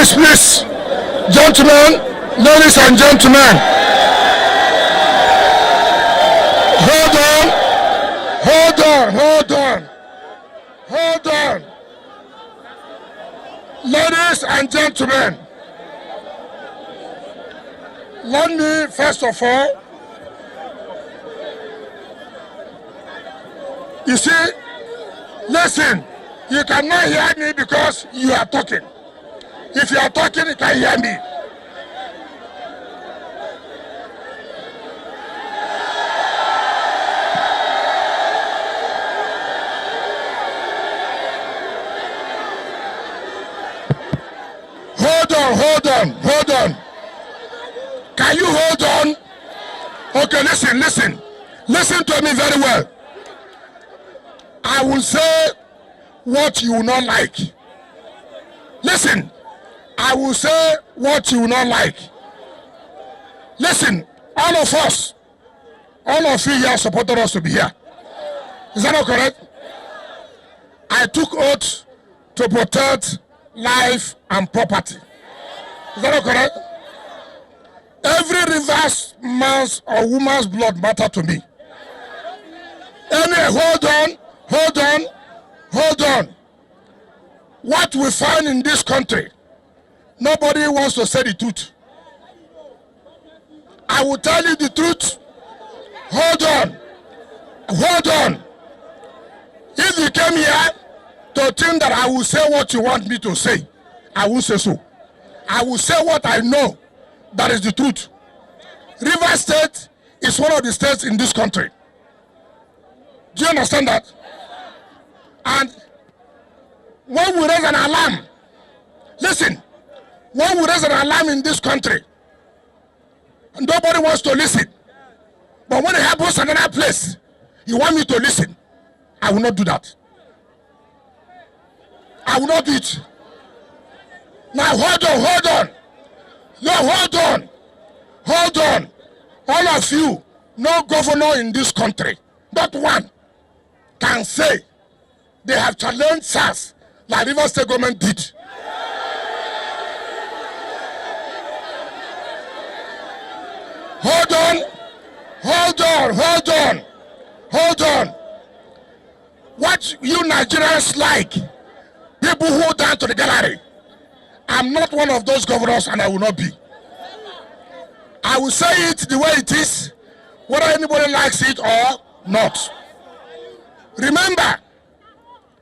Please, gentlemen, ladies and gentlemen, hold on. Ladies and gentlemen, let me first of all, you see, listen, you cannot hear me because you are talking. If you are talking, you can hear me. Hold on. Can you hold on? Okay, listen to me very well. I will say what you will not like. Listen, I will say what you will not like. Listen, all of you here supported us to be here. Is that not correct? I took oath to protect life and property. Is that not correct? Every Rivers man's or woman's blood matter to me. Anyway, hold on. What we find in this country, nobody wants to say the truth. I will tell you the truth. Hold on. If you came here to think that I will say what you want me to say, I won't say so. I will say what I know that is the truth. Rivers State is one of the states in this country. Do you understand that? And when we raise an alarm, listen, when we raise an alarm in this country, nobody wants to listen. But when it happens in another place, you want me to listen. I will not do that. I will not do it. Now hold on. No, hold on. All of you, no governor in this country, not one, can say they have challenged SARS like Rivers State government did. Hold on. What you Nigerians like, people who down to the gallery, I'm not one of those governors and I will not be. I will say it the way it is, whether anybody likes it or not. Remember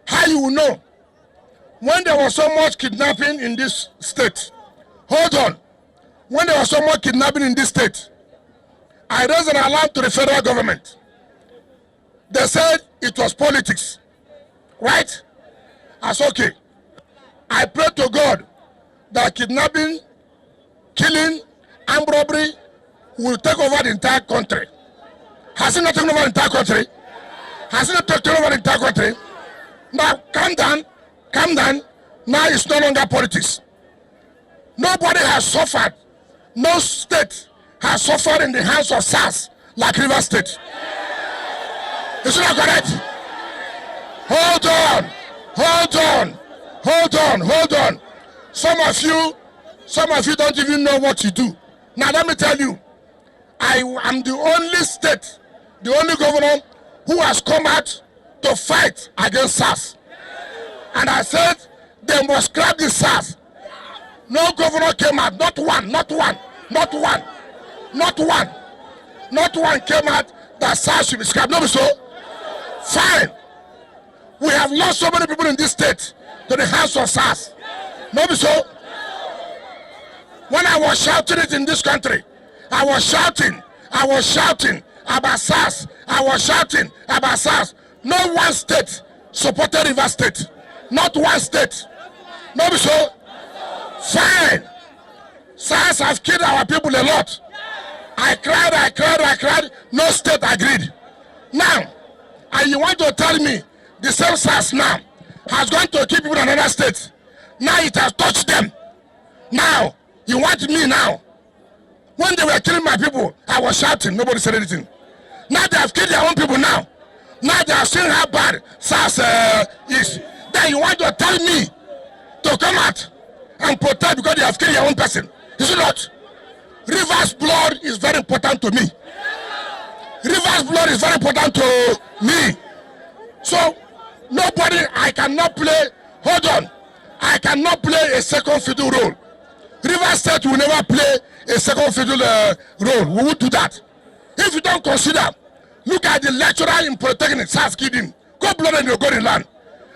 how you will know when there was so much kidnapping in this state. Hold on. When there was so much kidnapping in this state, I raised an alarm to the federal government. They said it was politics, right? I said, okay. I pray to God that kidnapping, killing, and robbery will take over the entire country. Has it not taken over the entire country? Has it not taken over the entire country? Now, calm down. Now it's no longer politics. Nobody has suffered. No state has suffered in the hands of SARS like Rivers State. Is it not correct? Hold on. Some of you don't even know what you do. Now let me tell you, I am the only state, the only governor who has come out to fight against SARS. And I said they must scrap the SARS. No governor came out, not one came out that SARS should be scrapped. No, so fine. We have lost so many people in this state to the hands of SARS. No, so when I was shouting it in this country, I was shouting about SARS. No one state supported Rivers State. Not one state. No, so fine. SARS have killed our people a lot. I cried. No state agreed. Now, and you want to tell me the same SARS now has gone to keep people in another state. Now it has touched them. Now, you want me now. When they were killing my people, I was shouting. Nobody said anything. Now they have killed their own people now. Now they are seeing how bad SARS is. Then you want to tell me to come out and protest because they have killed your own person. Is it not? Rivers blood is very important to me. Rivers blood is very important to me. So nobody, I cannot play, hold on, I cannot play a second fiddle role. Rivers State will never play a second fiddle role. We will do that. If you don't consider, look at the lecturer in Polytechnic, SARS killed him. Go blood and you go in land.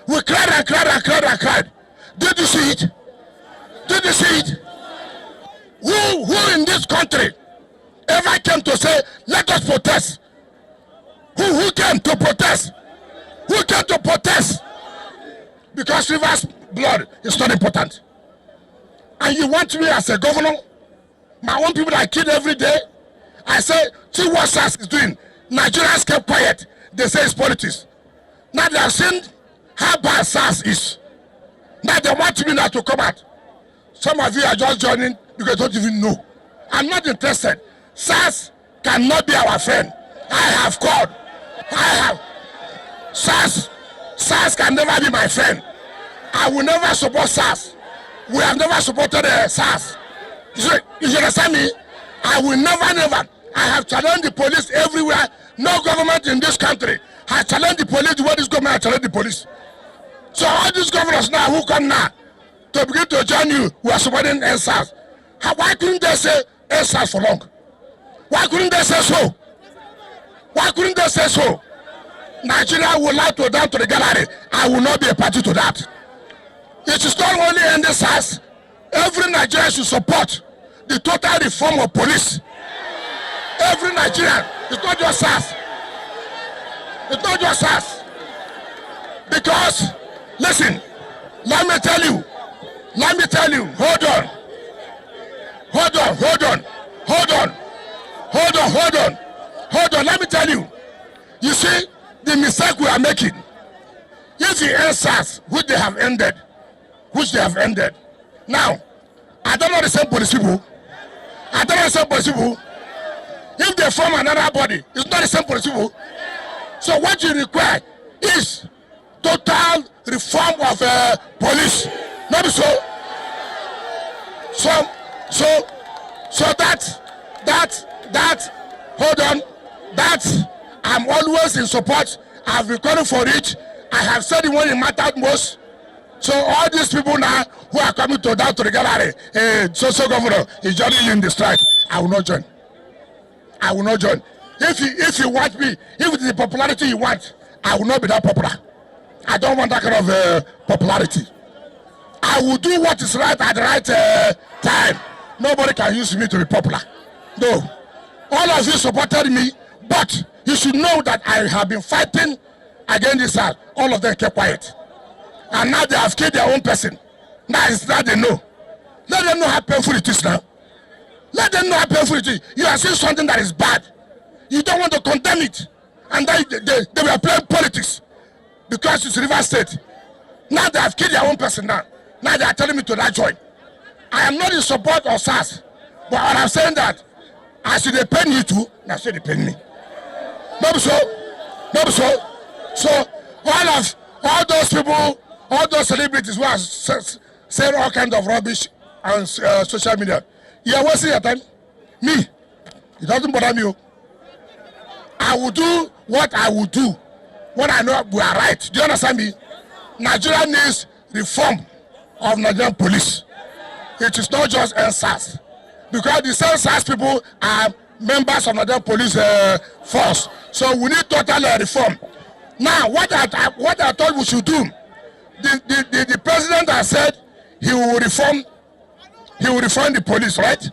We cried and cried and cried and cried. Did you see it? Did you see it? Who in this country ever came to say, let us protest? Who came to protest? Who came to protest? Because Rivers blood is not important. And you want me as a governor, my own people that I killed every day, I say, see what SARS is doing. Nigerians kept quiet. They say it's politics. Now they have seen how bad SARS is. Now they want me now to come out. Some of you are just joining because you don't even know. I'm not interested. SARS cannot be our friend. I have called. SARS can never be my friend. I will never support SARS. We have never supported SARS. You understand me? I will never. I have challenged the police everywhere. No government in this country has challenged the police the way this government has challenged the police. So all these governors now who come now to begin to join you who are supporting SARS, why couldn't they say SARS for long? Why couldn't they say so? Why couldn't they say so? Nigeria will like to down to the gallery. I will not be a party to that. It is not only in the SARS. Every Nigerian should support the total reform of police. Every Nigerian. It's not just SARS. It's not just SARS. Because, listen, let me tell you, hold on, let me tell you. You see, the mistake we are making, if the SARS, which they have ended, now, I don't know the same police people. If they form another body, it's not the same police people. So what you require is total reform of police. Not so. So that hold on, that I'm always in support. I've been calling for it. I have said it when it mattered most. So all these people now who are coming to down to the gallery, so governor is joining in the strike. I will not join. If you want me, if it's the popularity you want, I will not be that popular. I don't want that kind of popularity. I will do what is right at the right time. Nobody can use me to be popular. No. All of you supported me, but you should know that I have been fighting against this. All of them kept quiet. And now they have killed their own person. Now they know. Let them know how painful it is now. Let them know how painful it is. You are saying something that is bad. You don't want to condemn it. And then they were playing politics. Because it's Rivers State. Now they have killed their own person now. Now they are telling me to not join. I am not in support of SARS. But I'm saying that I should depend you too. Now should depend me. Maybe so. So all those people, all those celebrities who are saying all kinds of rubbish on social media. You are wasting your time. Me. It doesn't bother me. I will do what I will do. What I know we are right. Do you understand me? Nigeria needs reform of Nigerian police. It is not just SARS. Because the same SARS people are members of Nigerian police force. So we need total reform. Now, what I thought we should do, the president has said he will reform the police, right?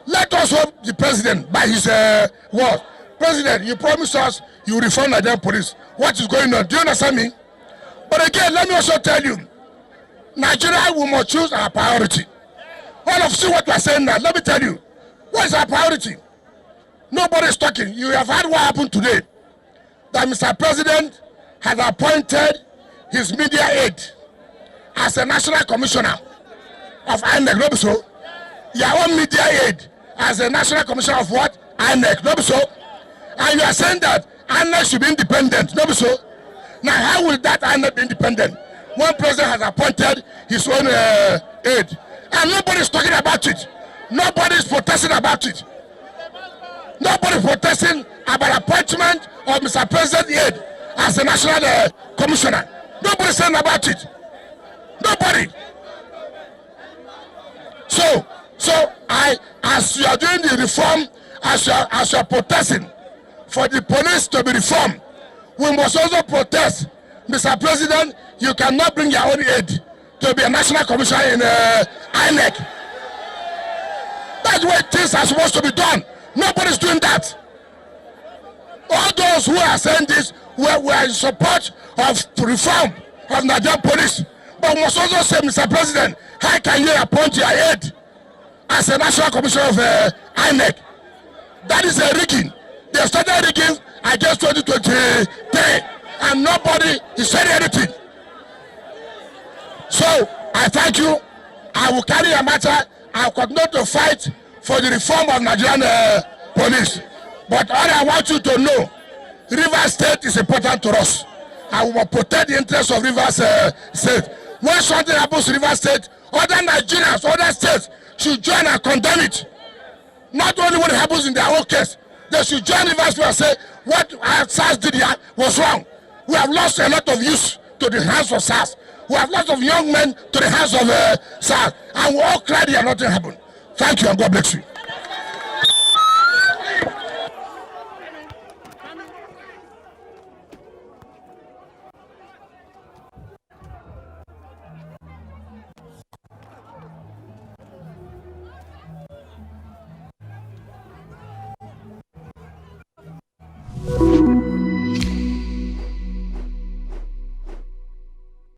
Let us hope the president, by his word, President, you promised us you will reform Nigerian police. What is going on? Do you understand me? But again, let me also tell you, Nigeria, we must choose our priority. All of you what we are saying now, let me tell you, what is our priority? Nobody is talking. You have heard what happened today. That Mr. President has appointed his media aide as a national commissioner of INEC. So, your own media aide as a national commissioner of what? INEC. So, and you are saying that INEC should be independent. So, now how will that INEC be independent? One president has appointed his own aide. And nobody's talking about it. Nobody's protesting about it. Nobody's protesting about appointment of Mr. President Aide as the national commissioner. Nobody's saying about it. Nobody. So as you are doing the reform, as you are protesting for the police to be reformed, we must also protest. Mr. President, you cannot bring your own aide to be a national commissioner in INEC. That's why things are supposed to be done. Nobody's doing that. All those who are saying this were in support of reform of Nigerian police. But we must also say, Mr. President, how can you appoint your aide as a national commissioner of INEC? That is a rigging. They started rigging against 2023, and nobody is saying anything. So I thank you. I will carry a matter. I will continue to fight for the reform of Nigerian police. But all I want you to know, Rivers State is important to us. I will protect the interests of Rivers State. When something happens to Rivers State, other Nigerians, other states should join and condemn it. Not only what happens in their own case, they should join Rivers State and say what SARS did here was wrong. We have lost a lot of youth to the hands of SARS. We have lots of young men to the hands of SARS. And we all cried here, nothing happened. Thank you and God bless you.